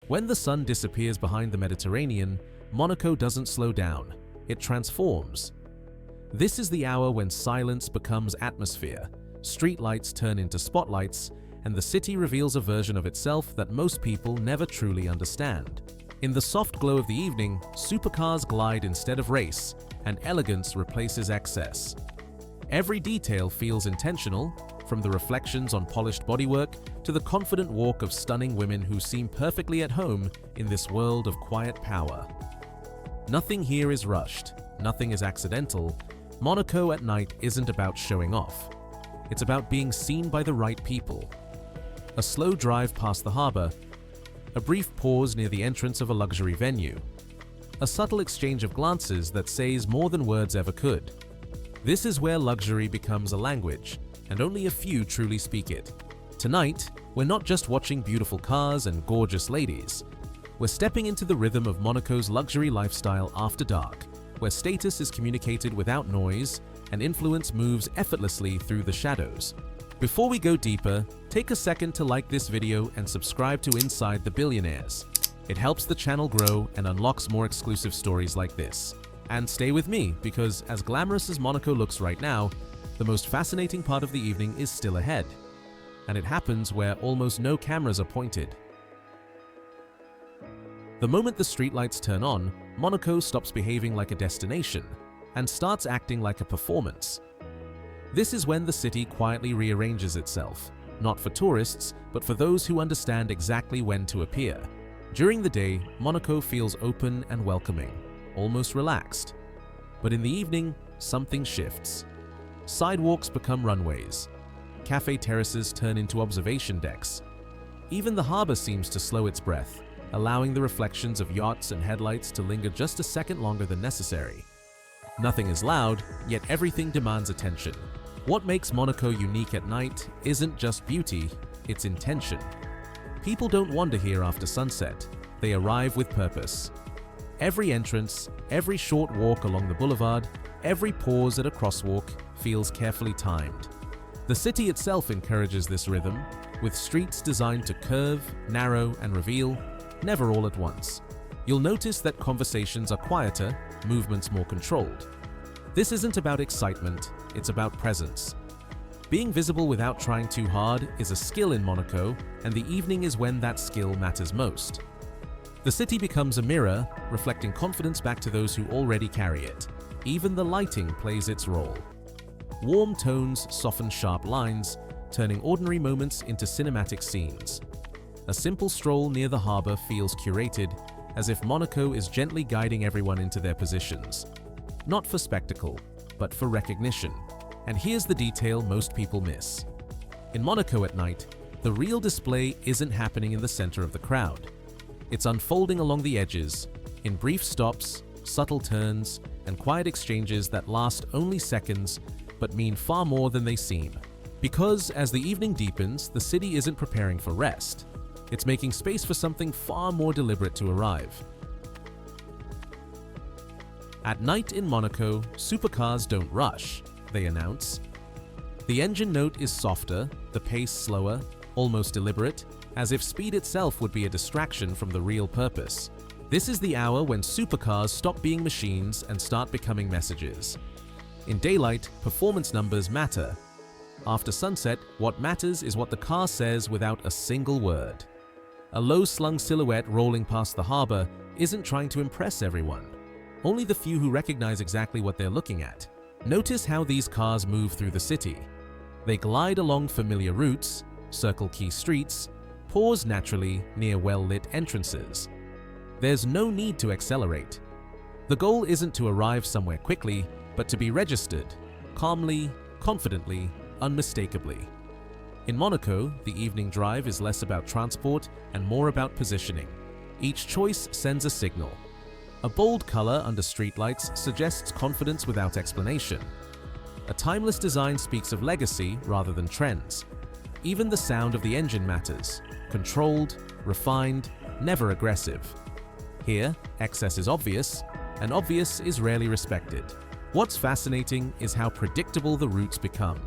When the sun disappears behind the Mediterranean, Monaco doesn't slow down, it transforms. This is the hour when silence becomes atmosphere, streetlights turn into spotlights, and the city reveals a version of itself that most people never truly understand. In the soft glow of the evening, supercars glide instead of race, and elegance replaces excess. Every detail feels intentional, from the reflections on polished bodywork to the confident walk of stunning women who seem perfectly at home in this world of quiet power. Nothing here is rushed, nothing is accidental. Monaco at night isn't about showing off. It's about being seen by the right people. A slow drive past the harbor, a brief pause near the entrance of a luxury venue, a subtle exchange of glances that says more than words ever could. This is where luxury becomes a language, and only a few truly speak it. Tonight, we're not just watching beautiful cars and gorgeous ladies. We're stepping into the rhythm of Monaco's luxury lifestyle after dark, where status is communicated without noise and influence moves effortlessly through the shadows. Before we go deeper, take a second to like this video and subscribe to Inside the Billionaires. It helps the channel grow and unlocks more exclusive stories like this. And stay with me, because as glamorous as Monaco looks right now, the most fascinating part of the evening is still ahead. And it happens where almost no cameras are pointed. The moment the streetlights turn on, Monaco stops behaving like a destination and starts acting like a performance. This is when the city quietly rearranges itself, not for tourists, but for those who understand exactly when to appear. During the day, Monaco feels open and welcoming, almost relaxed. But in the evening, something shifts. Sidewalks become runways. Cafe terraces turn into observation decks. Even the harbor seems to slow its breath, allowing the reflections of yachts and headlights to linger just a second longer than necessary. Nothing is loud, yet everything demands attention. What makes Monaco unique at night isn't just beauty, it's intention. People don't wander here after sunset, they arrive with purpose. Every entrance, every short walk along the boulevard, every pause at a crosswalk feels carefully timed. The city itself encourages this rhythm, with streets designed to curve, narrow, and reveal, never all at once. You'll notice that conversations are quieter, movements more controlled. This isn't about excitement, it's about presence. Being visible without trying too hard is a skill in Monaco, and the evening is when that skill matters most. The city becomes a mirror, reflecting confidence back to those who already carry it. Even the lighting plays its role. Warm tones soften sharp lines, turning ordinary moments into cinematic scenes. A simple stroll near the harbor feels curated, as if Monaco is gently guiding everyone into their positions. Not for spectacle, but for recognition. And here's the detail most people miss. In Monaco at night, the real display isn't happening in the center of the crowd. It's unfolding along the edges, in brief stops, subtle turns, and quiet exchanges that last only seconds but mean far more than they seem. Because as the evening deepens, the city isn't preparing for rest. It's making space for something far more deliberate to arrive. At night in Monaco, supercars don't rush, they announce. The engine note is softer, the pace slower, almost deliberate, as if speed itself would be a distraction from the real purpose. This is the hour when supercars stop being machines and start becoming messages. In daylight, performance numbers matter. After sunset, what matters is what the car says without a single word. A low-slung silhouette rolling past the harbor isn't trying to impress everyone. Only the few who recognize exactly what they're looking at. Notice how these cars move through the city. They glide along familiar routes, circle key streets, pause naturally near well-lit entrances. There's no need to accelerate. The goal isn't to arrive somewhere quickly, but to be registered, calmly, confidently, unmistakably. In Monaco, the evening drive is less about transport and more about positioning. Each choice sends a signal. A bold color under streetlights suggests confidence without explanation. A timeless design speaks of legacy rather than trends. Even the sound of the engine matters. Controlled, refined, never aggressive. Here, excess is obvious, and obvious is rarely respected. What's fascinating is how predictable the routes become.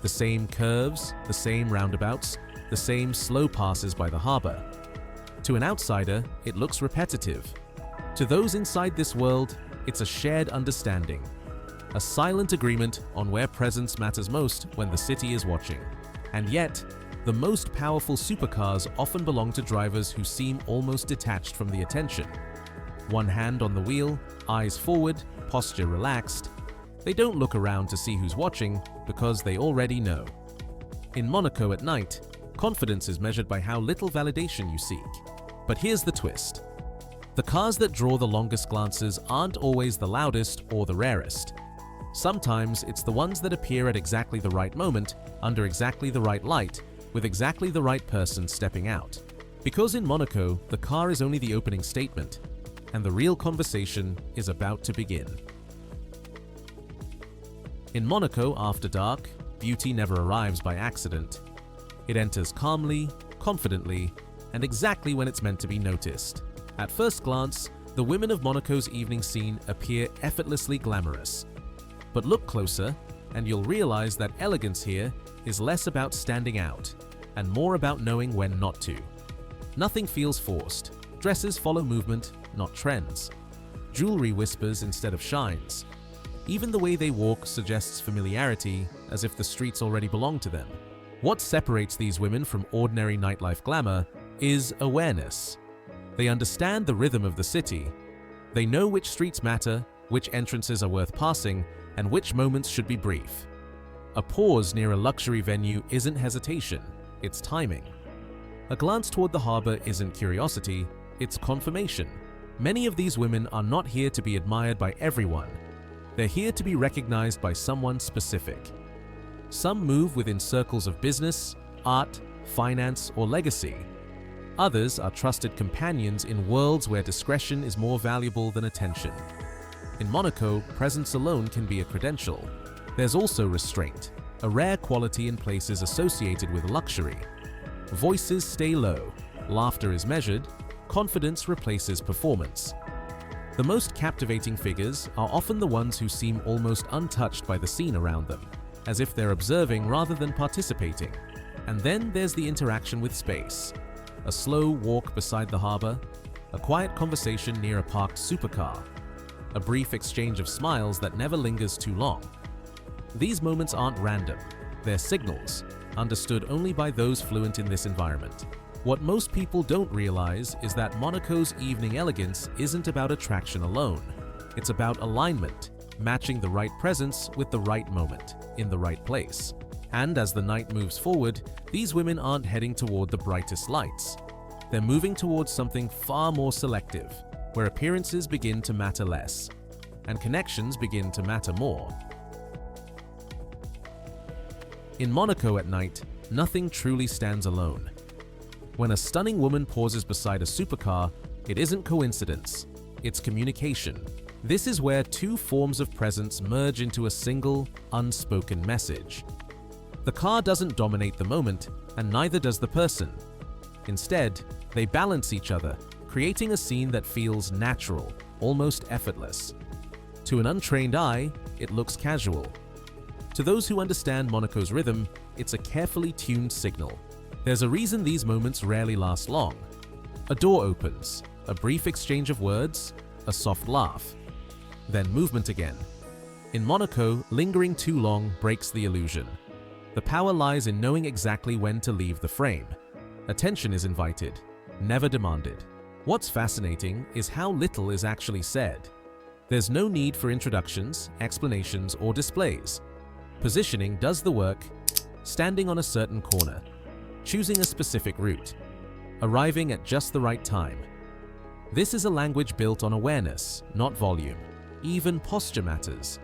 The same curves, the same roundabouts, the same slow passes by the harbor. To an outsider, it looks repetitive. To those inside this world, it's a shared understanding. A silent agreement on where presence matters most when the city is watching. And yet, the most powerful supercars often belong to drivers who seem almost detached from the attention. One hand on the wheel, eyes forward, posture relaxed. They don't look around to see who's watching because they already know. In Monaco at night, confidence is measured by how little validation you seek. But here's the twist. The cars that draw the longest glances aren't always the loudest or the rarest. Sometimes it's the ones that appear at exactly the right moment, under exactly the right light, with exactly the right person stepping out. Because in Monaco, the car is only the opening statement, and the real conversation is about to begin. In Monaco after dark, beauty never arrives by accident. It enters calmly, confidently, and exactly when it's meant to be noticed. At first glance, the women of Monaco's evening scene appear effortlessly glamorous. But look closer, and you'll realize that elegance here is less about standing out, and more about knowing when not to. Nothing feels forced. Dresses follow movement, not trends. Jewelry whispers instead of shines. Even the way they walk suggests familiarity, as if the streets already belong to them. What separates these women from ordinary nightlife glamour is awareness. They understand the rhythm of the city. They know which streets matter, which entrances are worth passing, and which moments should be brief. A pause near a luxury venue isn't hesitation, it's timing. A glance toward the harbor isn't curiosity, it's confirmation. Many of these women are not here to be admired by everyone. They're here to be recognized by someone specific. Some move within circles of business, art, finance, or legacy. Others are trusted companions in worlds where discretion is more valuable than attention. In Monaco, presence alone can be a credential. There's also restraint, a rare quality in places associated with luxury. Voices stay low, laughter is measured, confidence replaces performance. The most captivating figures are often the ones who seem almost untouched by the scene around them, as if they're observing rather than participating. And then there's the interaction with space. A slow walk beside the harbor, a quiet conversation near a parked supercar, a brief exchange of smiles that never lingers too long. These moments aren't random, they're signals, understood only by those fluent in this environment. What most people don't realize is that Monaco's evening elegance isn't about attraction alone. It's about alignment, matching the right presence with the right moment, in the right place. And as the night moves forward, these women aren't heading toward the brightest lights. They're moving towards something far more selective, where appearances begin to matter less, and connections begin to matter more. In Monaco at night, nothing truly stands alone. When a stunning woman pauses beside a supercar, it isn't coincidence, it's communication. This is where two forms of presence merge into a single, unspoken message. The car doesn't dominate the moment, and neither does the person. Instead, they balance each other, creating a scene that feels natural, almost effortless. To an untrained eye, it looks casual. To those who understand Monaco's rhythm, it's a carefully tuned signal. There's a reason these moments rarely last long. A door opens, a brief exchange of words, a soft laugh, then movement again. In Monaco, lingering too long breaks the illusion. The power lies in knowing exactly when to leave the frame. Attention is invited, never demanded. What's fascinating is how little is actually said. There's no need for introductions, explanations, or displays. Positioning does the work, standing on a certain corner, choosing a specific route, arriving at just the right time. This is a language built on awareness, not volume. Even posture matters.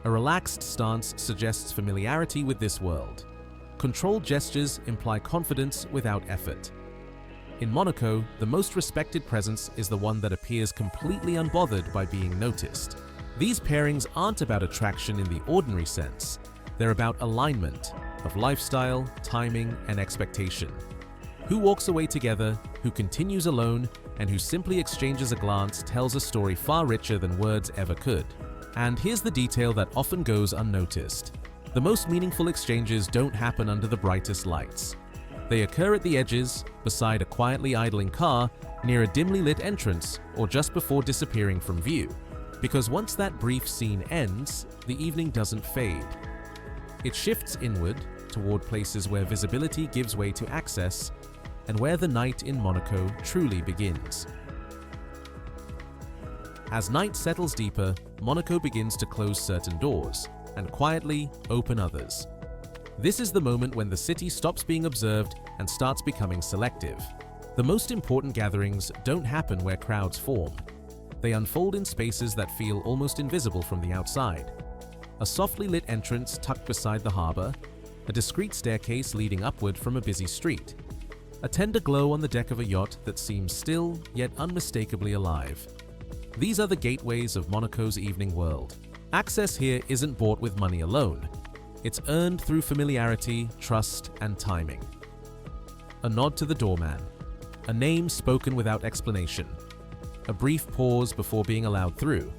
A relaxed stance suggests familiarity with this world. Controlled gestures imply confidence without effort. In Monaco, the most respected presence is the one that appears completely unbothered by being noticed. These pairings aren't about attraction in the ordinary sense. They're about alignment of lifestyle, timing, and expectation. Who walks away together, who continues alone, and who simply exchanges a glance tells a story far richer than words ever could. And here's the detail that often goes unnoticed. The most meaningful exchanges don't happen under the brightest lights. They occur at the edges, beside a quietly idling car, near a dimly lit entrance, or just before disappearing from view. Because once that brief scene ends, the evening doesn't fade. It shifts inward, toward places where visibility gives way to access, and where the night in Monaco truly begins. As night settles deeper, Monaco begins to close certain doors, and quietly open others. This is the moment when the city stops being observed and starts becoming selective. The most important gatherings don't happen where crowds form. They unfold in spaces that feel almost invisible from the outside. A softly lit entrance tucked beside the harbor, a discreet staircase leading upward from a busy street, a tender glow on the deck of a yacht that seems still yet unmistakably alive. These are the gateways of Monaco's evening world. Access here isn't bought with money alone. It's earned through familiarity, trust, and timing. A nod to the doorman, a name spoken without explanation, a brief pause before being allowed through.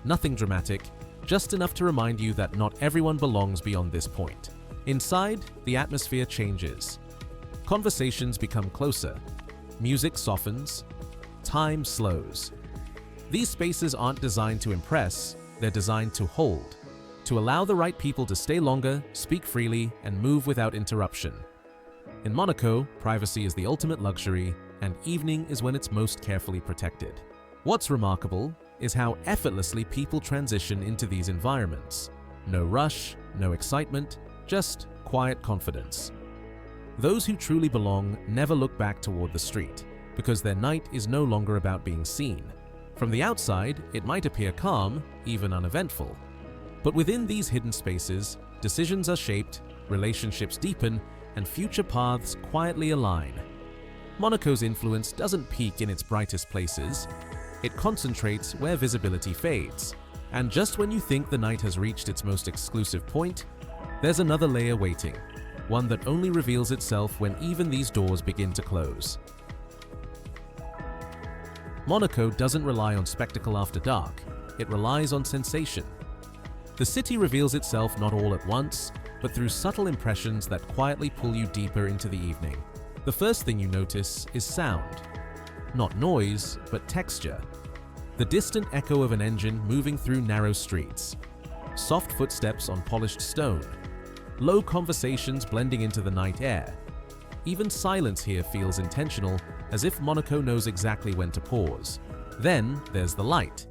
Nothing dramatic, just enough to remind you that not everyone belongs beyond this point. Inside, the atmosphere changes. Conversations become closer. Music softens. Time slows. These spaces aren't designed to impress, they're designed to hold, to allow the right people to stay longer, speak freely, and move without interruption. In Monaco, privacy is the ultimate luxury, and evening is when it's most carefully protected. What's remarkable is how effortlessly people transition into these environments. No rush, no excitement, just quiet confidence. Those who truly belong never look back toward the street, because their night is no longer about being seen. From the outside, it might appear calm, even uneventful. But within these hidden spaces, decisions are shaped, relationships deepen, and future paths quietly align. Monaco's influence doesn't peak in its brightest places. It concentrates where visibility fades. And just when you think the night has reached its most exclusive point, there's another layer waiting, one that only reveals itself when even these doors begin to close. Monaco doesn't rely on spectacle after dark, it relies on sensation. The city reveals itself not all at once, but through subtle impressions that quietly pull you deeper into the evening. The first thing you notice is sound. Not noise, but texture. The distant echo of an engine moving through narrow streets. Soft footsteps on polished stone. Low conversations blending into the night air. Even silence here feels intentional, as if Monaco knows exactly when to pause. Then there's the light.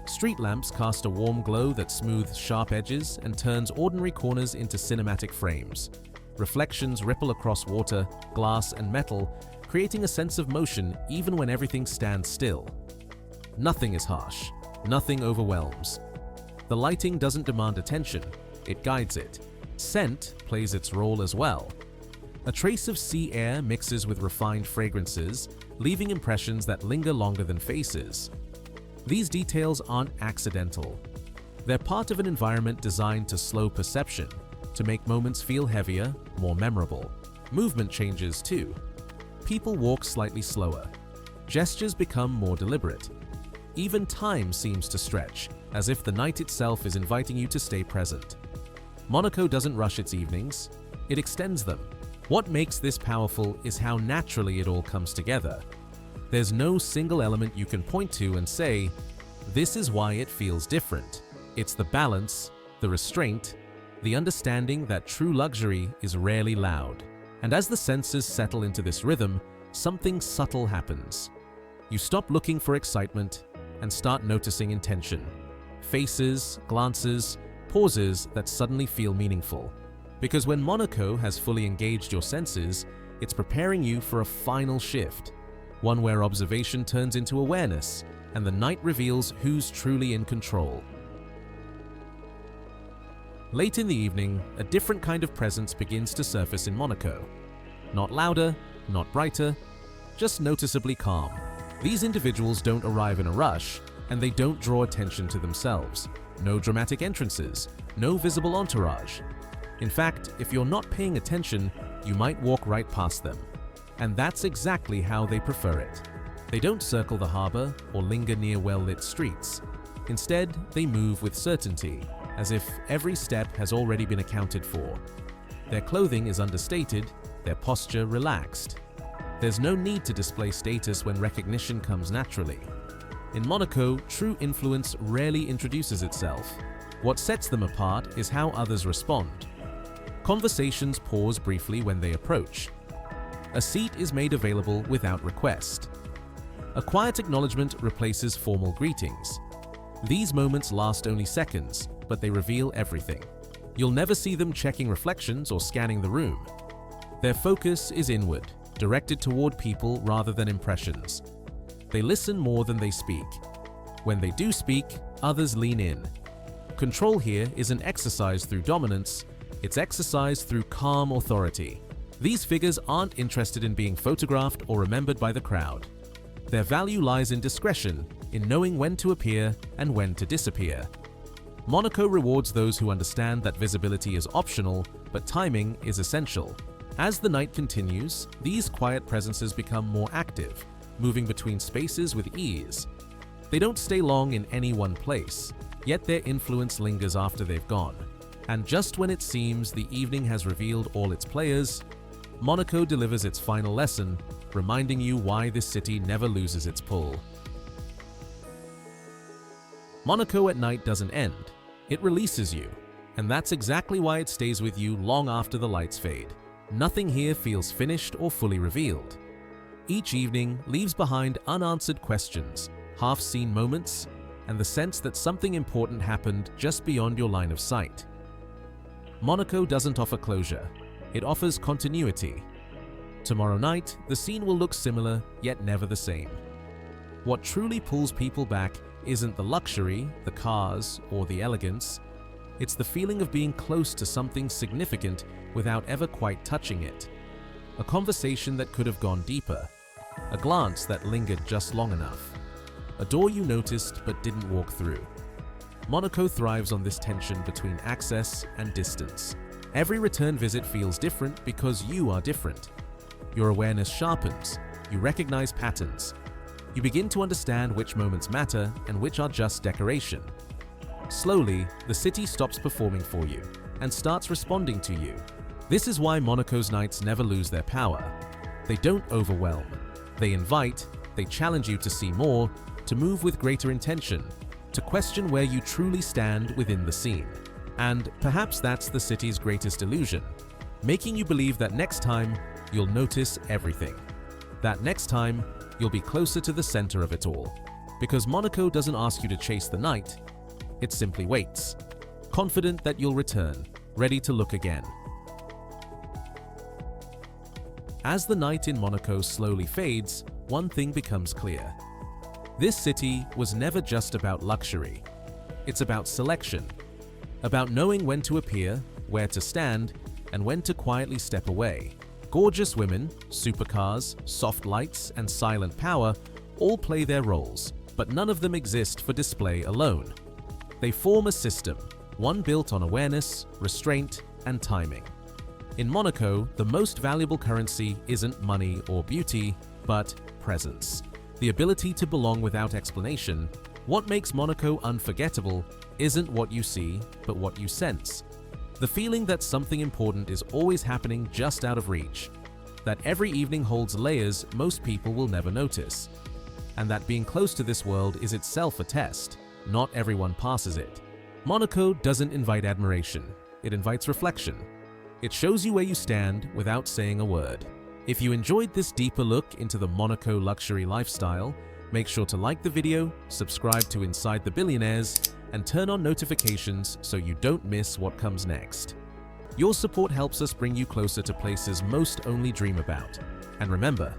Street lamps cast a warm glow that smooths sharp edges and turns ordinary corners into cinematic frames. Reflections ripple across water, glass, and metal, creating a sense of motion even when everything stands still. Nothing is harsh. Nothing overwhelms. The lighting doesn't demand attention, it guides it. Scent plays its role as well. A trace of sea air mixes with refined fragrances, leaving impressions that linger longer than faces. These details aren't accidental. They're part of an environment designed to slow perception, to make moments feel heavier, more memorable. Movement changes too. People walk slightly slower. Gestures become more deliberate. Even time seems to stretch, as if the night itself is inviting you to stay present. Monaco doesn't rush its evenings, it extends them. What makes this powerful is how naturally it all comes together. There's no single element you can point to and say, this is why it feels different. It's the balance, the restraint, the understanding that true luxury is rarely loud. And as the senses settle into this rhythm, something subtle happens. You stop looking for excitement and start noticing intention. Faces, glances, pauses that suddenly feel meaningful. Because when Monaco has fully engaged your senses, it's preparing you for a final shift. One where observation turns into awareness, and the night reveals who's truly in control. Late in the evening, a different kind of presence begins to surface in Monaco. Not louder, not brighter, just noticeably calm. These individuals don't arrive in a rush, and they don't draw attention to themselves. No dramatic entrances, no visible entourage. In fact, if you're not paying attention, you might walk right past them. And that's exactly how they prefer it. They don't circle the harbor or linger near well-lit streets. Instead, they move with certainty, as if every step has already been accounted for. Their clothing is understated, their posture relaxed. There's no need to display status when recognition comes naturally. In Monaco, true influence rarely introduces itself. What sets them apart is how others respond. Conversations pause briefly when they approach. A seat is made available without request. A quiet acknowledgement replaces formal greetings. These moments last only seconds, but they reveal everything. You'll never see them checking reflections or scanning the room. Their focus is inward, directed toward people rather than impressions. They listen more than they speak. When they do speak, others lean in. Control here isn't exercised through dominance, it's exercised through calm authority. These figures aren't interested in being photographed or remembered by the crowd. Their value lies in discretion, in knowing when to appear and when to disappear. Monaco rewards those who understand that visibility is optional, but timing is essential. As the night continues, these quiet presences become more active, moving between spaces with ease. They don't stay long in any one place, yet their influence lingers after they've gone. And just when it seems the evening has revealed all its players, Monaco delivers its final lesson, reminding you why this city never loses its pull. Monaco at night doesn't end, it releases you, and that's exactly why it stays with you long after the lights fade. Nothing here feels finished or fully revealed. Each evening leaves behind unanswered questions, half-seen moments, and the sense that something important happened just beyond your line of sight. Monaco doesn't offer closure, it offers continuity. Tomorrow night, the scene will look similar, yet never the same. What truly pulls people back isn't the luxury, the cars, or the elegance. It's the feeling of being close to something significant without ever quite touching it. A conversation that could have gone deeper. A glance that lingered just long enough. A door you noticed but didn't walk through. Monaco thrives on this tension between access and distance. Every return visit feels different because you are different. Your awareness sharpens, you recognize patterns. You begin to understand which moments matter and which are just decoration. Slowly, the city stops performing for you and starts responding to you. This is why Monaco's nights never lose their power. They don't overwhelm. They invite, they challenge you to see more, to move with greater intention, to question where you truly stand within the scene. And perhaps that's the city's greatest illusion, making you believe that next time you'll notice everything. That next time you'll be closer to the center of it all. Because Monaco doesn't ask you to chase the night, it simply waits, confident that you'll return, ready to look again. As the night in Monaco slowly fades, one thing becomes clear. This city was never just about luxury. It's about selection, about knowing when to appear, where to stand, and when to quietly step away. Gorgeous women, supercars, soft lights, and silent power all play their roles, but none of them exist for display alone. They form a system, one built on awareness, restraint, and timing. In Monaco, the most valuable currency isn't money or beauty, but presence. The ability to belong without explanation. What makes Monaco unforgettable isn't what you see, but what you sense. The feeling that something important is always happening just out of reach. That every evening holds layers most people will never notice. And that being close to this world is itself a test. Not everyone passes it. Monaco doesn't invite admiration, it invites reflection. It shows you where you stand without saying a word. If you enjoyed this deeper look into the Monaco luxury lifestyle, make sure to like the video, subscribe to Inside the Billionaires, and turn on notifications so you don't miss what comes next. Your support helps us bring you closer to places most only dream about. And remember,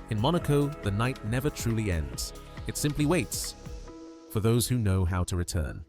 in Monaco, the night never truly ends. It simply waits for those who know how to return.